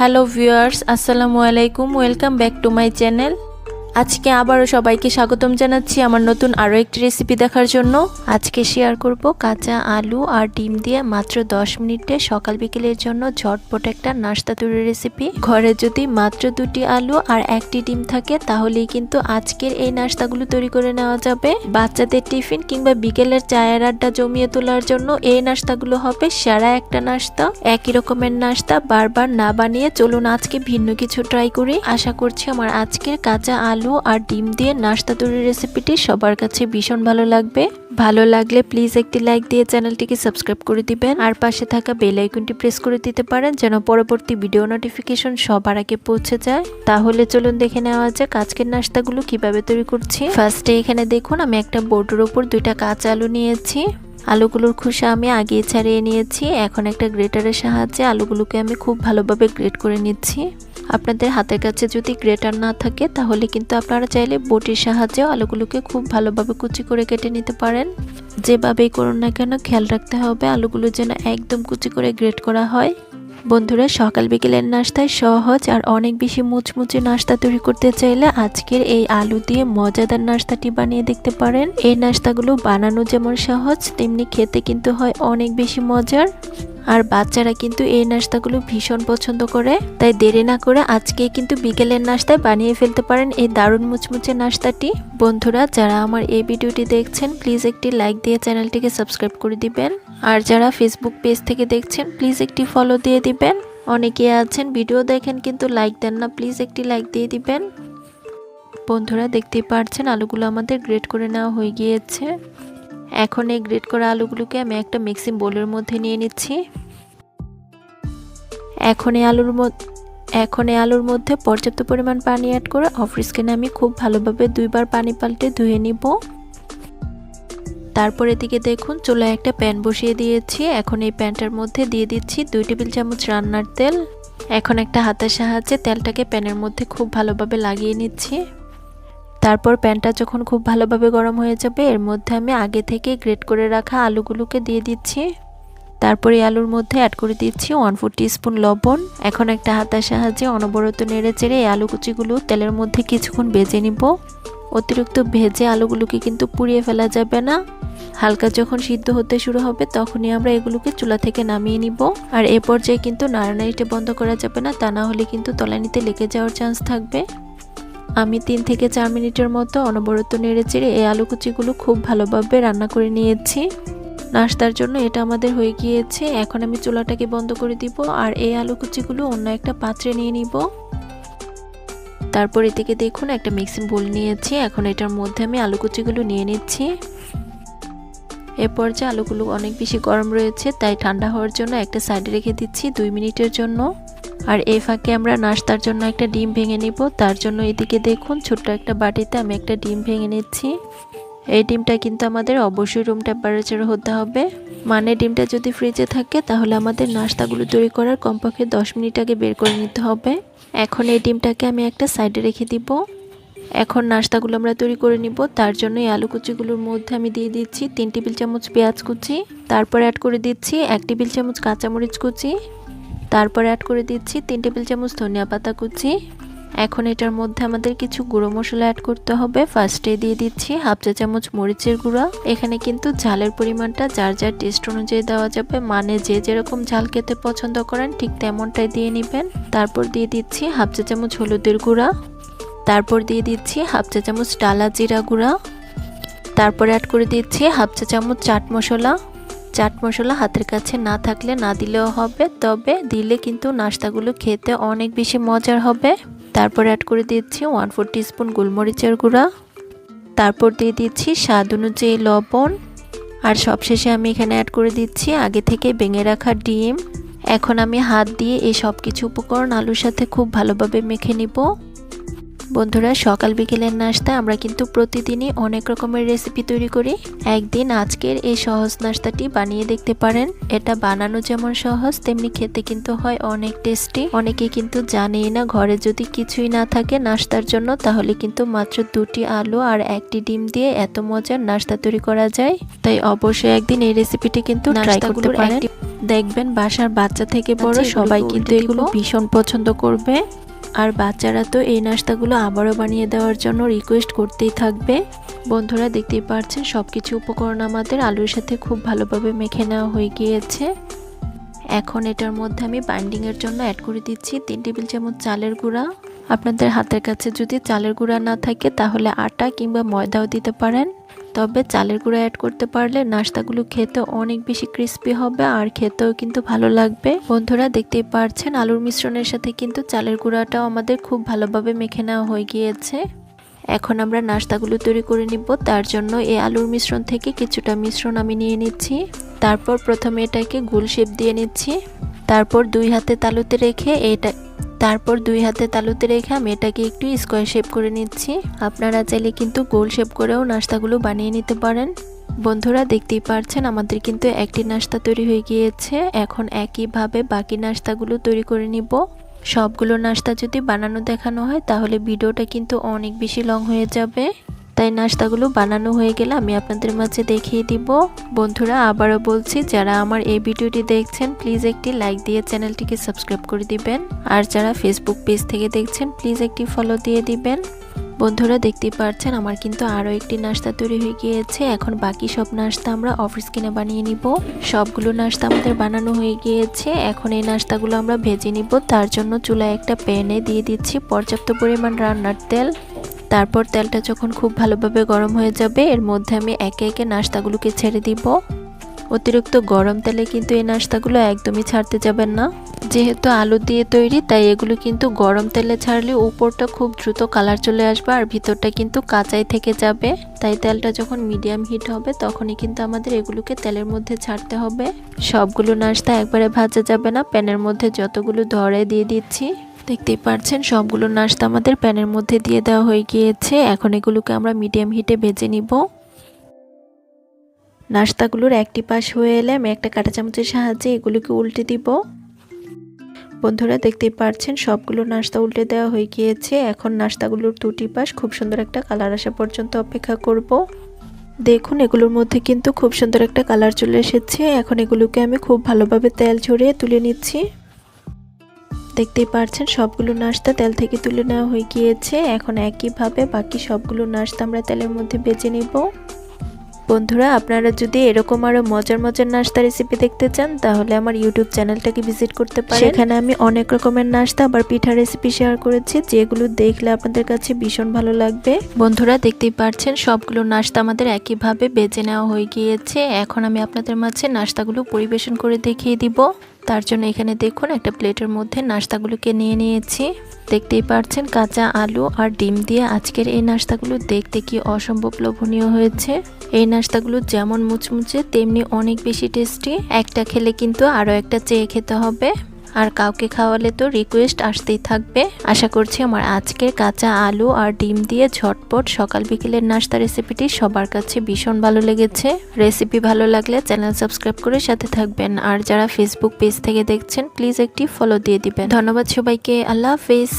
Hello viewers, আসসালামু আলাইকুম। Welcome back to my channel. আজকে আবারও সবাইকে স্বাগতম জানাচ্ছি আমার নতুন আরও একটি রেসিপি দেখার জন্য। আজকে শেয়ার করব কাঁচা আলু আর ডিম দিয়ে মাত্র 10 মিনিটে সকাল বিকেলের জন্য ঝটপট একটা নাস্তা তৈরির রেসিপি। ঘরে যদি মাত্র 2টি আলু আর 1টি ডিম থাকে তাহলেই কিন্তু আজকের এই নাস্তাগুলো তৈরি করে নেওয়া যাবে। বাচ্চাদের টিফিন কিংবা বিকেলের চায়ের আড্ডা জমিয়ে তোলার জন্য এই নাস্তাগুলো হবে সেরা একটা নাস্তা। একই রকমের নাস্তা বারবার না বানিয়ে চলুন আজকে ভিন্ন কিছু ট্রাই করি। আশা করছি আমার আজকের কাঁচা আলু আর ডিম দিয়ে নাস্তা তৈরির রেসিপিটি সবার কাছে ভীষণ ভালো লাগবে। ভালো লাগলে প্লিজ একটি লাইক দিয়ে চ্যানেলটিকে সাবস্ক্রাইব করে দিবেন আর পাশে থাকা বেল আইকনটি প্রেস করে দিতে পারেন যেন পরবর্তী ভিডিও নোটিফিকেশন সবার আগে পৌঁছে যায়। তাহলে চলুন দেখে নেওয়া যাক আজকের নাস্তাগুলো কিভাবে তৈরি করছি। ফার্স্টে এখানে দেখুন আমি একটা বোর্ডের উপর 2টা কাঁচা আলু নিয়েছি। আলুগুলোর খোসা আমি আগে ছাড়িয়ে নিয়েছি। এখন একটা গ্রেটারের সাহায্যে আলুগুলোকে আমি খুব ভালোভাবে গ্রেট করে নিচ্ছি। আপনাদের হাতের কাছে যদি গ্রেটার না থাকে তাহলে কিন্তু আপনারা চাইলে বটির সাহায্যেও আলুগুলোকে খুব ভালোভাবে কুচি করে কেটে নিতে পারেন। যেভাবেই করুন না কেন খেয়াল রাখতে হবে আলুগুলো যেন একদম কুচি করে গ্রেট করা হয়। বন্ধুরা, সকাল বিকেলের নাস্তায় সহজ আর অনেক বেশি মুচমুচে নাস্তা তৈরি করতে চাইলে আজকের এই আলু দিয়ে মজাদার নাস্তাটি বানিয়ে দেখতে পারেন। এই নাস্তাগুলো বানানো যেমন সহজ তেমনি খেতে কিন্তু হয় অনেক বেশি মজার। আর বাচ্চারা কিন্তু এই নাস্তাগুলো ভীষণ পছন্দ করে। তাই দেরি না করে আজকে কিন্তু বিকেলের নাস্তায় বানিয়ে ফেলতে পারেন এই দারুণ মুচমুচে নাস্তাটি। বন্ধুরা, যারা আমার এই ভিডিওটি দেখছেন প্লিজ একটি লাইক দিয়ে চ্যানেলটিকে সাবস্ক্রাইব করে দিবেন। আর যারা ফেসবুক পেজ থেকে দেখছেন প্লিজ একটি ফলো দিয়ে দিবেন। অনেকে আছেন ভিডিও দেখেন কিন্তু লাইক দেন না, প্লিজ একটি লাইক দিয়ে দিবেন। বন্ধুরা, দেখতেই পাচ্ছেন আলুগুলো আমাদের গ্রেট করে নেওয়া হয়ে গিয়েছে। এখন এই গ্রেট করা আলুগুলোকে আমি একটা মিক্সিং বোলের মধ্যে নিয়ে নিচ্ছি। এখন এই আলুর মধ্যে পর্যাপ্ত পরিমাণ পানি অ্যাড করে অফ স্ক্রিনে আমি খুব ভালোভাবে 2বার পানি পাল্টে ধুয়ে নিব। তারপর এদিকে দেখুন চুলায় একটা প্যান বসিয়ে দিয়েছি। এখন এই প্যানটার মধ্যে দিয়ে দিচ্ছি 2 টেবিল চামচ রান্নার তেল। এখন একটা হাতের সাহায্যে তেলটাকে প্যানের মধ্যে খুব ভালোভাবে লাগিয়ে নিচ্ছি। তারপর প্যানটা যখন খুব ভালোভাবে গরম হয়ে যাবে এর মধ্যে আমি আগে থেকে গ্রেট করে রাখা আলুগুলোকে দিয়ে দিচ্ছি। তারপর এই আলুর মধ্যে অ্যাড করে দিচ্ছি 1/4 টিস্পুন লবণ। এখন একটা হাতের সাহায্যে অনবরত নেড়ে চেড়ে এই আলু কুচিগুলো তেলের মধ্যে কিছুক্ষণ ভেজে নিব। অতিরিক্ত ভেজে আলুগুলোকে কিন্তু পুড়িয়ে ফেলা যাবে না। হালকা যখন সিদ্ধ হতে শুরু হবে তখনই আমরা এগুলোকে চুলা থেকে নামিয়ে নিব। আর এ পর্যায়ে কিন্তু নাড়ানাড়িটা বন্ধ করা যাবে না, তা না হলে কিন্তু তলানিতে লেগে যাওয়ার চান্স থাকবে। আমি 3 থেকে 4 মিনিটের মতো অনবরত নেড়ে চেড়ে এই আলু কুচিগুলো খুব ভালোভাবে রান্না করে নিয়েছি। নাস্তার জন্য এটা আমাদের হয়ে গিয়েছে। এখন আমি চুলাটাকে বন্ধ করে দিব আর এই আলু কুচিগুলো অন্য একটা পাত্রে নিয়ে নিব। তারপর এদিকে দেখুন একটা মিক্সিং বোল নিয়েছি। এখন এটার মধ্যে আমি আলু কুচিগুলো নিয়ে নিচ্ছি। এরপর যে আলুগুলো অনেক বেশি গরম রয়েছে তাই ঠান্ডা হওয়ার জন্য একটা সাইডে রেখে দিচ্ছি 2 মিনিটের জন্য। আর এই ফাঁকে আমরা নাস্তার জন্য একটা ডিম ভেঙে নিব। তার জন্য এদিকে দেখুন ছোট্ট একটা বাটিতে আমি একটা ডিম ভেঙে নিচ্ছি। এই ডিমটা কিন্তু আমাদের অবশ্যই রুম টেম্পারেচারে হতে হবে। মানে ডিমটা যদি ফ্রিজে থাকে তাহলে আমাদের নাস্তাগুলো তৈরি করার কমপক্ষে 10 মিনিট আগে বের করে নিতে হবে। এখন এই ডিমটাকে আমি একটা সাইডে রেখে দিব। এখন নাস্তাগুলো আমরা তৈরি করে নিব। তার জন্য এই আলু কুচিগুলোর মধ্যে আমি দিয়ে দিচ্ছি 3 টেবিল চামচ পেঁয়াজ কুচি। তারপর অ্যাড করে দিচ্ছি 1 টেবিল চামচ কাঁচামরিচ কুচি। তারপর অ্যাড করে দিচ্ছি 3 টেবিল চামচ ধনিয়া পাতা কুচি। এখন এটার মধ্যে আমাদের কিছু গুঁড়ো মশলা অ্যাড করতে হবে। ফার্স্টে দিয়ে দিচ্ছি 1/2 চা চামচ মরিচের গুঁড়া। এখানে কিন্তু ঝালের পরিমাণটা যার যার টেস্ট অনুযায়ী দেওয়া যাবে, মানে যে যেরকম ঝাল খেতে পছন্দ করেন ঠিক তেমনটাই দিয়ে নেবেন। তারপর দিয়ে দিচ্ছি 1/2 চা চামচ হলুদের গুঁড়া। তারপর দিয়ে দিচ্ছি 1/2 চা চামচ টালা জিরা গুঁড়া। তারপর অ্যাড করে দিচ্ছি 1/2 চা চামচ চাট মশলা। চাট মশলা হাতের কাছে না থাকলে না দিলেও হবে, তবে দিলে কিন্তু নাস্তাগুলো খেতে অনেক বেশি মজার হবে। তারপর অ্যাড করে দিচ্ছি 1/4 টিস্পুন গোলমরিচের গুঁড়া। তারপর দিয়ে দিচ্ছি স্বাদ অনুযায়ী লবণ। আর সবশেষে আমি এখানে অ্যাড করে দিচ্ছি আগে থেকে ভেঙে রাখা ডিম। এখন আমি হাত দিয়ে এই সব কিছু উপকরণ আলুর সাথে খুব ভালোভাবে মেখে নিব। বন্ধুরা, সকাল বিকেলের নাস্তায় আমরা কিন্তু প্রতিদিনই অনেক রকমের রেসিপি তৈরি করি। একদিন আজকের এই সহজ নাস্তাটি বানিয়ে দেখতে পারেন। এটা বানানো যেমন সহজ তেমনি খেতে কিন্তু হয় অনেক টেস্টি। অনেকে কিন্তু জানেই না ঘরে যদি কিছুই না থাকে নাস্তার জন্য তাহলে কিন্তু মাত্র 2টি আলু আর 1টি ডিম দিয়ে এত মজার নাস্তা তৈরি করা যায়। তাই অবশ্যই একদিন এই রেসিপিটি কিন্তু ট্রাই করতে পারেন। দেখবেন বাসার বাচ্চা থেকে বড় সবাই কিন্তু এগুলো ভীষণ পছন্দ করবে। আর বাচ্চারা তো এই নাস্তাগুলো আবারও বানিয়ে দেওয়ার জন্য রিকোয়েস্ট করতেই থাকবে। বন্ধুরা দেখতেই পাচ্ছেন সবকিছু উপকরণ আমাদের আলুর সাথে খুব ভালোভাবে মেখে নেওয়া হয়ে গিয়েছে। এখন এটার মধ্যে আমি বাইন্ডিংয়ের জন্য অ্যাড করে দিচ্ছি 3 টেবিল চামচ চালের গুঁড়া। আপনাদের হাতের কাছে যদি চালের গুঁড়া না থাকে তাহলে আটা কিংবা ময়দাও দিতে পারেন, তবে চালের গুঁড়া অ্যাড করতে পারলে নাস্তাগুলো খেতে অনেক বেশি ক্রিস্পি হবে আর খেতেও কিন্তু ভালো লাগবে। বন্ধুরা দেখতেই পাচ্ছেন আলুর মিশ্রণের সাথে কিন্তু চালের গুঁড়াটাও আমাদের খুব ভালোভাবে মেখে নেওয়া হয়ে গিয়েছে। এখন আমরা নাস্তাগুলো তৈরি করে নিব। তার জন্য এই আলুর মিশ্রণ থেকে কিছুটা মিশ্রণ আমি নিয়ে নিচ্ছি। তারপর প্রথমে এটাকে গোল শেপ দিয়ে নিচ্ছি। তারপর দুই হাতে তালুতে রেখে আমি এটাকে একটু স্কোয়ার শেপ করে নিচ্ছি। আপনারা চাইলে কিন্তু গোল শেপ করেও নাস্তাগুলো বানিয়ে নিতে পারেন। বন্ধুরা দেখতেই পাচ্ছেন আমাদের কিন্তু একটি নাস্তা তৈরি হয়ে গিয়েছে। এখন একইভাবে বাকি নাস্তাগুলো তৈরি করে নিব। সবগুলো নাস্তা যদি বানানো দেখানো হয় তাহলে ভিডিওটা কিন্তু অনেক বেশি লং হয়ে যাবে, তাই নাস্তাগুলো বানানো হয়ে গেলে আমি আপনাদের মাঝে দেখিয়ে দিব। বন্ধুরা আবারও বলছি, যারা আমার এই ভিডিওটি দেখছেন প্লিজ একটি লাইক দিয়ে চ্যানেলটিকে সাবস্ক্রাইব করে দিবেন, আর যারা ফেসবুক পেজ থেকে দেখছেন প্লিজ একটি ফলো দিয়ে দিবেন। বন্ধুরা দেখতেই পাচ্ছেন আমার কিন্তু আরও একটি নাস্তা তৈরি হয়ে গিয়েছে। এখন বাকি সব নাস্তা আমরা অফ স্ক্রিনে বানিয়ে নিব। সবগুলো নাস্তা আমাদের বানানো হয়ে গিয়েছে। এখন এই নাস্তাগুলো আমরা ভেজে নিব। তার জন্য চুলায় একটা প্যানে দিয়ে দিচ্ছি পর্যাপ্ত পরিমাণ রান্নার তেল। তারপর তেলটা যখন খুব ভালোভাবে গরম হয়ে যাবে এর মধ্যে আমি একে একে নাস্তাগুলোকে ছেড়ে দিব। অতিরিক্ত গরম তেলে কিন্তু এই নাস্তাগুলো একদমই ছাড়তে যাবেন না। যেহেতু আলু দিয়ে তৈরি তাই এগুলো কিন্তু গরম তেলে ছাড়লে উপরটা খুব দ্রুত কালার চলে আসবে আর ভিতরটা কিন্তু কাঁচাই থেকে যাবে। তাই তেলটা যখন মিডিয়াম হিট হবে তখনই কিন্তু আমাদের এগুলোকে তেলের মধ্যে ছাড়তে হবে। সবগুলো নাস্তা একবারে ভাজা যাবে না, প্যানের মধ্যে যতগুলো ধরে দিয়ে দিচ্ছি। দেখতেই পাচ্ছেন সবগুলো নাস্তা আমাদের প্যানের মধ্যে দিয়ে দেওয়া হয়ে গিয়েছে। এখন এগুলোকে আমরা মিডিয়াম হিটে ভেজে নিব। নাস্তাগুলোর একটি পাশ হয়ে এলে আমি একটা কাঁটা চামচের সাহায্যে এগুলোকে উল্টে দিব। বন্ধুরা দেখতেই পাচ্ছেন সবগুলো নাস্তা উল্টে দেওয়া হয়ে গিয়েছে। এখন নাস্তাগুলোর দুটি পাশ খুব সুন্দর একটা কালার আসা পর্যন্ত অপেক্ষা করব। দেখুন এগুলোর মধ্যে কিন্তু খুব সুন্দর একটা কালার চলে এসেছে। এখন এগুলোকে আমি খুব ভালোভাবে তেল ঝরিয়ে তুলে নিচ্ছি। দেখতেই পাচ্ছেন সবগুলো নাস্তা তেল থেকে তুলে নেওয়া হয়ে গিয়েছে। এখন একইভাবে বাকি সবগুলো নাস্তা আমরা তেলের মধ্যে ভেজে নেব। বন্ধুরা আপনারা যদি এরকম আরো মজার মজার নাস্তা রেসিপি দেখতে চান তাহলে আমার ইউটিউব চ্যানেলটাকে ভিজিট করতে পারেন। সেখানে আমি অনেক রকমের নাস্তা আবার পিঠা রেসিপি শেয়ার করেছি, যেগুলো দেখলে আপনাদের কাছে ভীষণ ভালো লাগবে। বন্ধুরা দেখতেই পাচ্ছেন সবগুলো নাস্তা আমাদের একইভাবে বেজে নেওয়া হয়ে গিয়েছে। এখন আমি আপনাদের মাঝে নাস্তাগুলো পরিবেশন করে দেখিয়ে দিব। তার জন্য এখানে দেখুন একটা প্লেটের মধ্যে নাস্তাগুলোকে নিয়ে নিয়েছি। দেখতেই পাচ্ছেন কাঁচা আলু আর ডিম দিয়ে আজকের এই নাস্তাগুলো দেখতে কি অসম্ভব লোভনীয় হয়েছে। এই নাস্তাগুলো যেমন মুচমুচে তেমনি অনেক বেশি টেস্টি। একটা খেলে কিন্তু আরও একটা চেয়ে খেতে হবে, আর কাউকে খাওয়ালে তো রিকোয়েস্ট আসতেই থাকবে। আশা করছি আমার আজকের কাঁচা আলু আর ডিম দিয়ে ঝটপট সকাল বিকেলের নাস্তা রেসিপিটি সবার কাছে ভীষণ ভালো লেগেছে। রেসিপি ভালো লাগলে চ্যানেল সাবস্ক্রাইব করে সাথে থাকবেন, আর যারা ফেসবুক পেজ থেকে দেখছেন প্লিজ একটি ফলো দিয়ে দিবেন। ধন্যবাদ সবাইকে। আল্লাহ হাফেজ।